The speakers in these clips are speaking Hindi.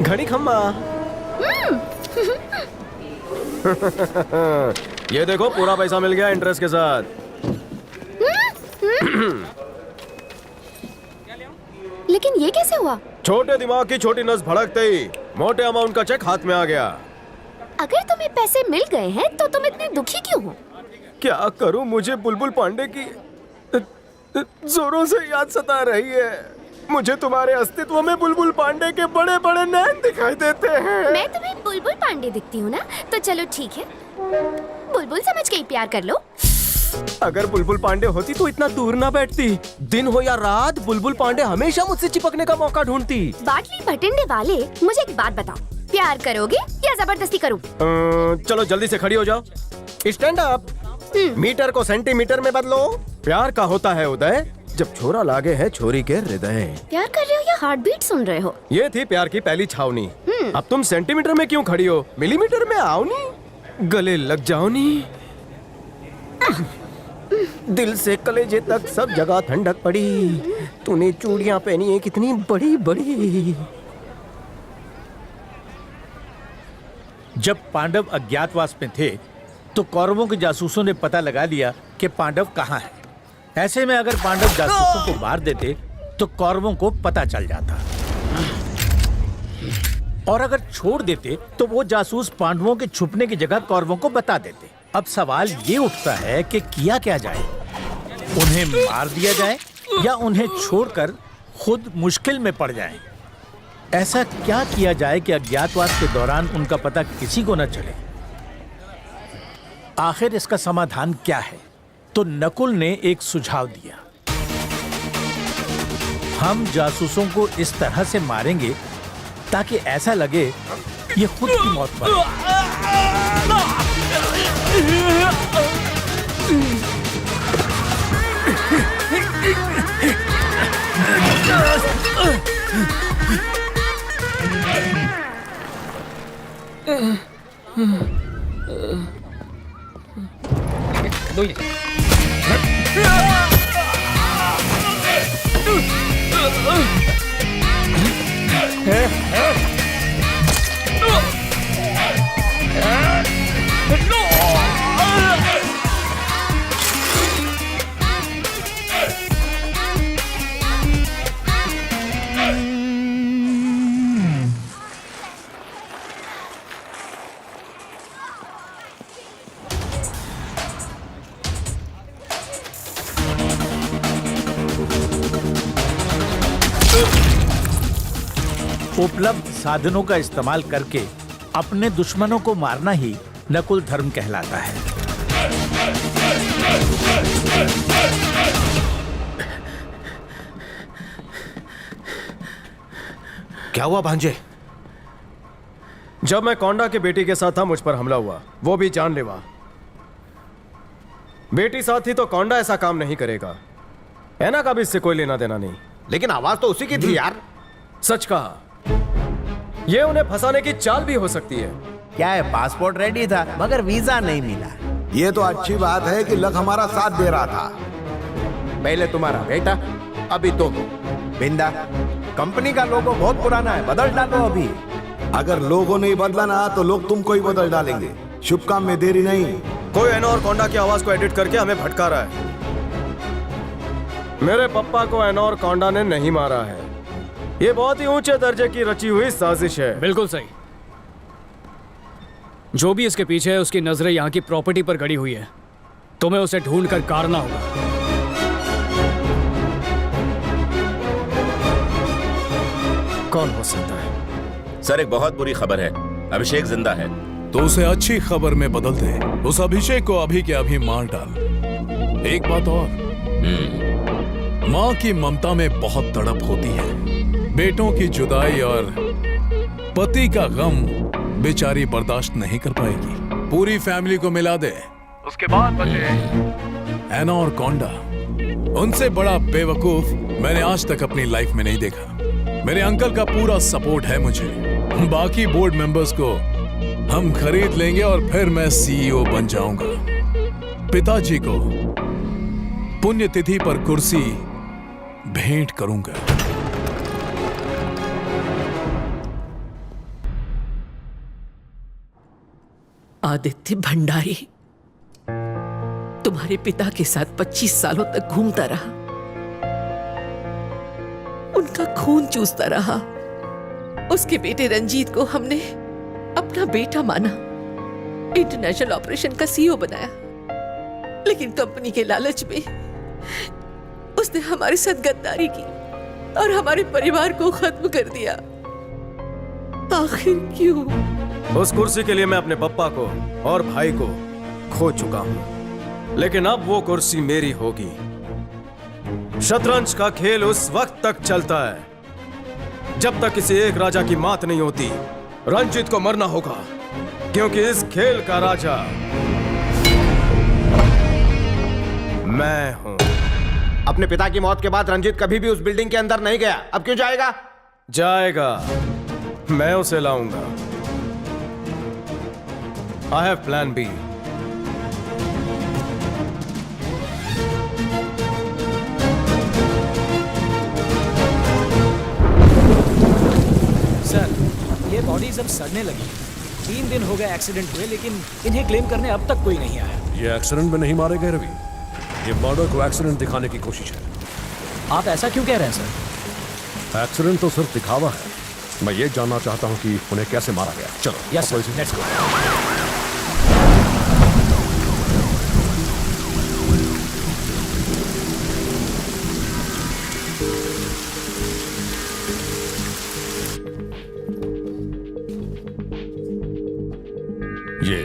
घड़ी खम्मा। ये देखो पूरा पैसा मिल गया इंटरेस्ट के साथ। लेकिन ये कैसे हुआ? छोटे दिमाग की छोटी नस भड़कते ही मोटे अमाउंट का चेक हाथ में आ गया। अगर तुम्हें पैसे मिल गए हैं तो तुम इतने दुखी क्यों हो? क्या करूं, मुझे बुलबुल पांडे की जोरों से याद सता रही है। मुझे तुम्हारे अस्तित्व में बुलबुल पांडे के बड़े बड़े नैन दिखाई देते हैं। मैं तुम्हें बुलबुल पांडे दिखती हूँ ना, तो चलो ठीक है, बुलबुल समझ के ही प्यार कर लो। अगर बुलबुल पांडे होती तो इतना दूर ना बैठती। दिन हो या रात बुलबुल पांडे हमेशा मुझसे चिपकने का मौका ढूंढती। बाटली भटिंडे वाले, मुझे एक बात बताओ, प्यार करोगे या जबरदस्ती करूं? चलो जल्दी से खड़ी हो जाओ। Stand up. मीटर को सेंटीमीटर में बदलो। प्यार का होता है उदय जब छोरा लागे है छोरी के हृदय। प्यार कर रहे हो या हार्ट बीट सुन रहे हो? ये थी प्यार की पहली छावनी। अब तुम सेंटीमीटर में क्यों खड़ी हो? मिलीमीटर में आओ नी, गले लग जाओ नी। दिल से कलेजे तक सब जगह ठंडक पड़ी। तूने चूड़ियां पहनी है कितनी बड़ी बड़ी। जब पांडव अज्ञातवास में थे तो कौरवों के जासूसों ने पता लगा लिया कि पांडव कहाँ है। ऐसे में अगर पांडव जासूसों को मार देते तो कौरवों को पता चल जाता, और अगर छोड़ देते तो वो जासूस पांडवों के छुपने की जगह कौरवों को बता देते। अब सवाल ये उठता है कि किया क्या जाए, उन्हें मार दिया जाए या उन्हें छोड़कर खुद मुश्किल में पड़ जाएं। ऐसा क्या किया जाए कि अज्ञातवास के दौरान उनका पता किसी को न चले? आखिर इसका समाधान क्या है? तो नकुल ने एक सुझाव दिया। हम जासूसों को इस तरह से मारेंगे ताकि ऐसा लगे ये खुद की मौत पर। उपलब्ध साधनों का इस्तेमाल करके अपने दुश्मनों को मारना ही नकुल धर्म कहलाता है। क्या हुआ भांजे? जब मैं कोंडा के बेटी के साथ था मुझ पर हमला हुआ, वो भी जानलेवा। बेटी साथ थी तो कोंडा ऐसा काम नहीं करेगा। ऐना का भी इससे कोई लेना देना नहीं। लेकिन आवाज तो उसी की थी यार। सच कहा, ये उन्हें फंसाने की चाल भी हो सकती है। क्या है, पासपोर्ट रेडी था मगर वीजा नहीं मिला। ये तो अच्छी बात है कि लक हमारा साथ दे रहा था। पहले तुम्हारा बेटा, अभी तुम। बिंदा, कंपनी का लोगो बहुत पुराना है, बदल डालो अभी। अगर लोगों ने बदला ना तो लोग तुमको ही बदल डालेंगे। शुभ काम में देरी नहीं। कोई ऐना और कोंडा की आवाज को एडिट करके हमें भटका रहा है। मेरे पप्पा को ऐना और कोंडा ने नहीं मारा है। ये बहुत ही ऊंचे दर्जे की रची हुई साजिश है। बिल्कुल सही। जो भी इसके पीछे है उसकी नजरें यहाँ की प्रॉपर्टी पर गड़ी हुई है। तुम्हें उसे ढूंढ कर काटना होगा। कौन हो सकता है? सर, एक बहुत बुरी खबर है। अभिषेक जिंदा है। तो उसे अच्छी खबर में बदल दे। उस अभिषेक को अभी के अभी मार डाल। एक बात और, माँ की ममता में बहुत तड़प होती है। बेटों की जुदाई और पति का गम बेचारी बर्दाश्त नहीं कर पाएगी। पूरी फैमिली को मिला दे, उसके बाद बचे ऐना और कोंडा। उनसे बड़ा बेवकूफ मैंने आज तक अपनी लाइफ में नहीं देखा। मेरे अंकल का पूरा सपोर्ट है मुझे। बाकी बोर्ड मेंबर्स को हम खरीद लेंगे और फिर मैं सीईओ बन जाऊंगा। पिताजी को पुण्यतिथि पर कुर्सी भेंट करूंगा। आदित्य भंडारी तुम्हारे पिता के साथ 25 सालों तक घूमता रहा, उनका खून चूसता रहा। उसके बेटे रंजीत को हमने अपना बेटा माना, इंटरनेशनल ऑपरेशन का सीईओ बनाया, लेकिन कंपनी के लालच में उसने हमारे साथ गद्दारी की और हमारे परिवार को खत्म कर दिया। आखिर क्यों? उस कुर्सी के लिए मैं अपने पप्पा को और भाई को खो चुका हूं, लेकिन अब वो कुर्सी मेरी होगी। शतरंज का खेल उस वक्त तक चलता है जब तक किसी एक राजा की मात नहीं होती। रंजीत को मरना होगा, क्योंकि इस खेल का राजा मैं हूं। अपने पिता की मौत के बाद रंजीत कभी भी उस बिल्डिंग के अंदर नहीं गया, अब क्यों जाएगा? जाएगा, मैं उसे लाऊंगा। I have plan B. Sir, ये बॉडीज अब सड़ने लगी। 3 दिन हो गए एक्सीडेंट हुए, लेकिन इन्हें क्लेम करने अब तक कोई नहीं आया। ये एक्सीडेंट में नहीं मारे गए रवि, ये मर्डर को एक्सीडेंट दिखाने की कोशिश है। आप ऐसा क्यों कह रहे हैं सर? एक्सीडेंट तो सिर्फ दिखावा है। मैं ये जानना चाहता हूँ कि उन्हें कैसे मारा गया। चलो। Yes sir, let's go. ये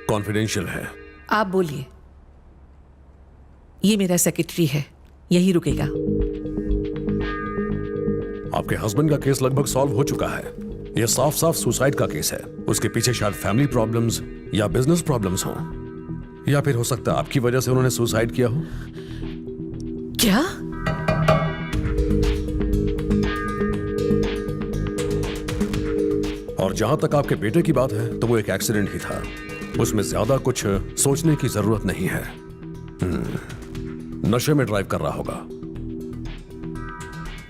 कॉन्फिडेंशियल है। आप बोलिए। ये मेरा सेक्रेटरी है, यही रुकेगा। आपके हस्बैंड का केस लगभग सॉल्व हो चुका है। यह साफ साफ सुसाइड का केस है। उसके पीछे शायद फैमिली प्रॉब्लम्स या बिजनेस प्रॉब्लम्स हों, या फिर हो सकता है आपकी वजह से उन्होंने सुसाइड किया हो। क्या? और जहां तक आपके बेटे की बात है, तो वो एक एक्सीडेंट ही था। उसमें ज्यादा कुछ सोचने की जरूरत नहीं है। नशे में ड्राइव कर रहा होगा।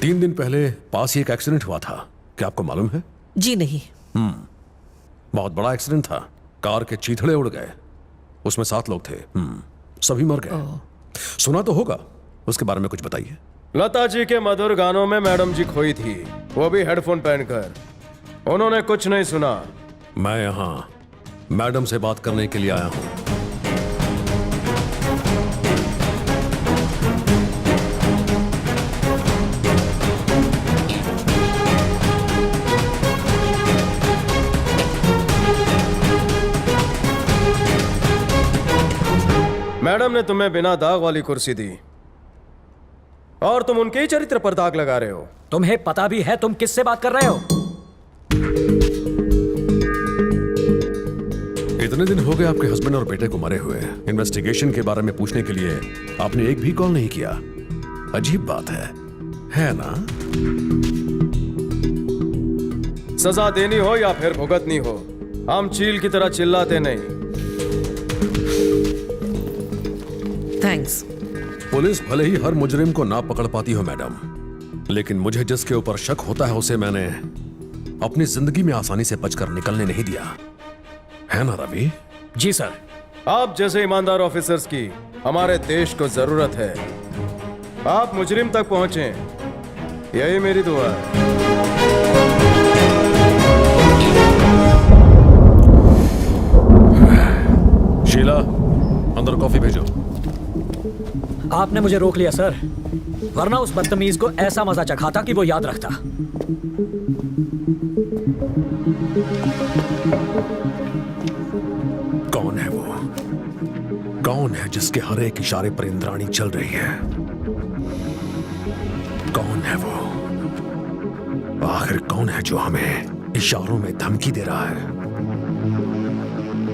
3 दिन पहले पास ही एक एक्सीडेंट हुआ था, क्या आपको मालूम है? जी नहीं। बहुत बड़ा एक्सीडेंट था, कार के चीथड़े उड़ गए। उसमें 7 लोग थे। सभी मर गए। सुना तो होगा, उसके बारे में कुछ बताइए। लता जी के मधुर गानों में मैडम जी खोई थी, वो भी हेडफोन पहनकर। उन्होंने कुछ नहीं सुना। मैं यहां मैडम से बात करने के लिए आया हूं। मैडम ने तुम्हें बिना दाग वाली कुर्सी दी और तुम उनके ही चरित्र पर दाग लगा रहे हो। तुम्हें पता भी है तुम किससे बात कर रहे हो? इतने दिन हो गए आपके हस्बैंड और बेटे को मरे हुए। इन्वेस्टिगेशन के बारे में पूछने के लिए आपने एक भी कॉल नहीं किया। अजीब बात है ना? सजा देनी हो या फिर भुगतनी हो, हम चील की तरह चिल्लाते नहीं। थैंक्स। पुलिस भले ही हर मुजरिम को ना पकड़ पाती हो मैडम, लेकिन मुझे जिसके ऊपर शक होता है उसे मैंने अपनी जिंदगी में आसानी से बचकर निकलने नहीं दिया, है ना रवि? जी सर। आप जैसे ईमानदार ऑफिसर्स की हमारे देश को जरूरत है। आप मुजरिम तक पहुंचे, यही मेरी दुआ है। शीला, अंदर कॉफी भेजो। आपने मुझे रोक लिया सर, वरना उस बदतमीज को ऐसा मजा चखाता कि वो याद रखता। कौन है वो? कौन है जिसके हर एक इशारे पर इंद्राणी चल रही है? कौन है वो? आखिर कौन है जो हमें इशारों में धमकी दे रहा है?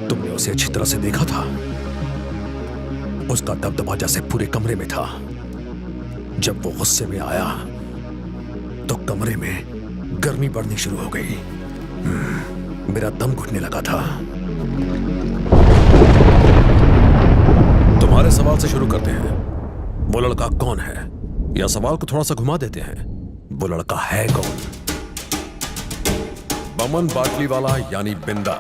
तुमने उसे अच्छी तरह से देखा था? उसका दबदबा जैसे पूरे कमरे में था। जब वो गुस्से में आया तो कमरे में गर्मी बढ़नी शुरू हो गई। मेरा दम घुटने लगा था। तुम्हारे सवाल से शुरू करते हैं। वो लड़का कौन है? या सवाल को थोड़ा सा घुमा देते हैं। वो लड़का है कौन? बमन बाटलीवाला यानी बिंदा,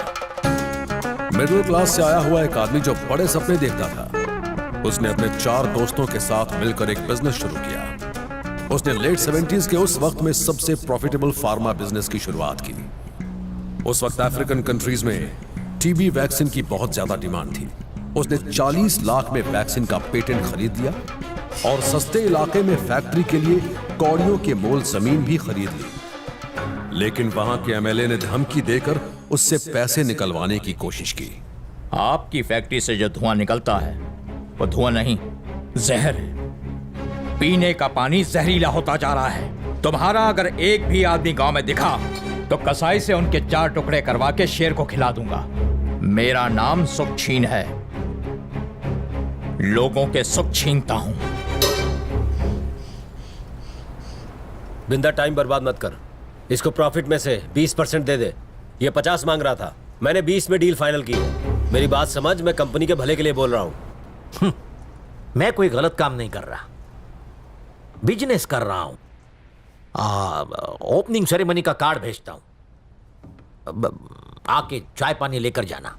मिडिल क्लास से आया हुआ एक आदमी जो बड़े सपने देखता था। उसने अपने 4 दोस्तों के साथ मिलकर एक बिजनेस शुरू किया। उसने लेट 70s के उस वक्त में सबसे प्रॉफिटेबल फार्मा बिजनेस की शुरुआत की। उस वक्त अफ्रीकन कंट्रीज में टीबी वैक्सीन की बहुत ज्यादा डिमांड थी। उसने 40 लाख में वैक्सीन का पेटेंट खरीद लिया और सस्ते इलाके में फैक्ट्री के लिए कौड़ियों के मोल जमीन भी खरीद ली। लेकिन वहां के एमएलए ने धमकी देकर उससे पैसे निकलवाने की कोशिश की। आपकी फैक्ट्री से जो धुआं निकलता है वो धुआं नहीं, जहर है। पीने का पानी जहरीला होता जा रहा है। तुम्हारा अगर एक भी आदमी गांव में दिखा तो कसाई से उनके 4 टुकड़े करवा के शेर को खिला दूंगा। मेरा नाम सुखछीन है, लोगों के सुख छीनता हूं। बिंदा, टाइम बर्बाद मत कर। इसको प्रॉफिट में से 20% दे दे। ये 50 मांग रहा था, मैंने 20 में डील फाइनल की है। मेरी बात समझ, मैं कंपनी के भले के लिए बोल रहा हूं। मैं कोई गलत काम नहीं कर रहा, बिजनेस कर रहा हूं। ओपनिंग सेरेमनी का कार्ड भेजता हूं, आके चाय पानी लेकर जाना।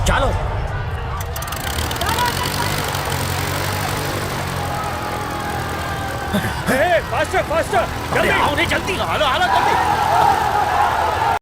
चलो फास्टर फास्टर, जल्दी आओ, नहीं जल्दी, आलो आलो जल्दी।